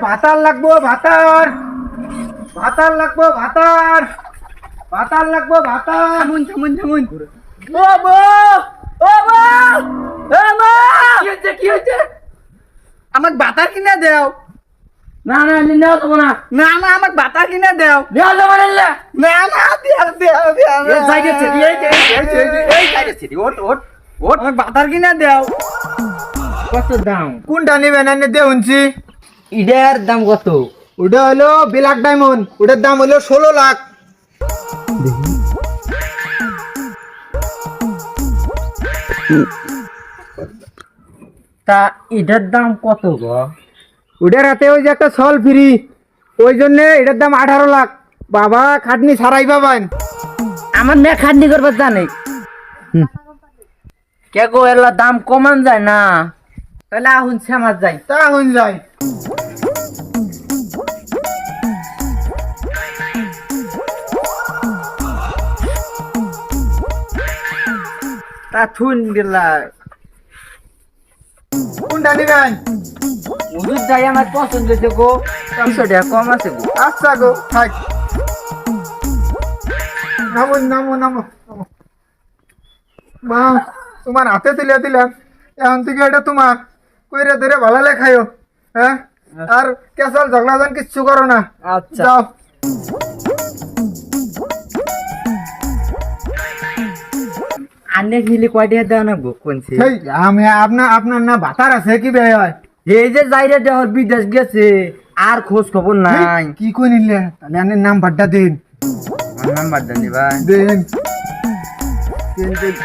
ভাতার লাগবো ভাতার ভাতার লাগবো ভাতার ভাতার লাগবো ভাতার। থামুন থামুন থামুন। ও বউ ও বউ এ মা কি হয়েছে? আমাকে ভাতার কিনে দেও। না না নেওয়া যাবো না, না না আমাকে ভাতার কিনে দেও। নেওয়া যাবো না। না না দেও দেও দেও এই সাইডে ছেড়ে, এই সাইডে ছেড়ে, ওঠ ওঠ ওঠ। আমাকে ভাতার কিনে দেও। কত দাম? কোনটা নিবেন এনে দেউনছি? ইডার দাম কত? ওটা হলো ব্ল্যাক ডায়মন্ড, ওটার দাম হলো 16 লাখ। তা ইডার দাম কত গো? ওটার হাতে ওই যে একটা সল ফ্রি, ওই জন্য এটার দাম 18 লাখ। বাবা খাটনি ছাড়াই পাবেন। আমার না খাটনি করবার জানে কে গো, এলা দাম কমান যায় না? তাহলে আহুন শ্যামার যাই। তা হন যায়। তা থুন গেলা কোনটা নিবেন? ওষুধ যাই আমার পছন্দ হয়েছে গো, 200 টাকা কম আছে গো। আচ্ছা গো থাক। নামো নামো নামো নামো। মা তোমার হাতে তুলে দিলাম, এখন থেকে এটা তোমার কইরে ধরে ভালো লেখাইও। হ্যাঁ আর কেসাল ঝগড়া যান কিচ্ছু করো না। আচ্ছা। যাও। আনে গিলি কয় টাকা দেওয়া না গো কোনছে? সেই আমি আপনার না ভাতার আছে কি বে হয়? এই যে যাইরে দেওয়ার বিদেশ গেছে, আর খোঁজ খবর নাই। কি কই নিলে? তাহলে আনের নাম্বারটা দিন। আমার নাম্বার দেন ভাই। দিন দিন দিন।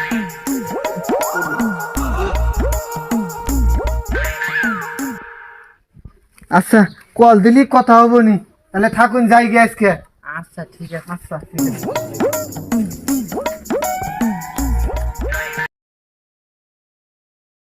আচ্ছা কল দিলি কথা হবো নি, তাহলে থাকুন যাই গে আজকে। আচ্ছা ঠিক আছে, আচ্ছা ঠিক আছে।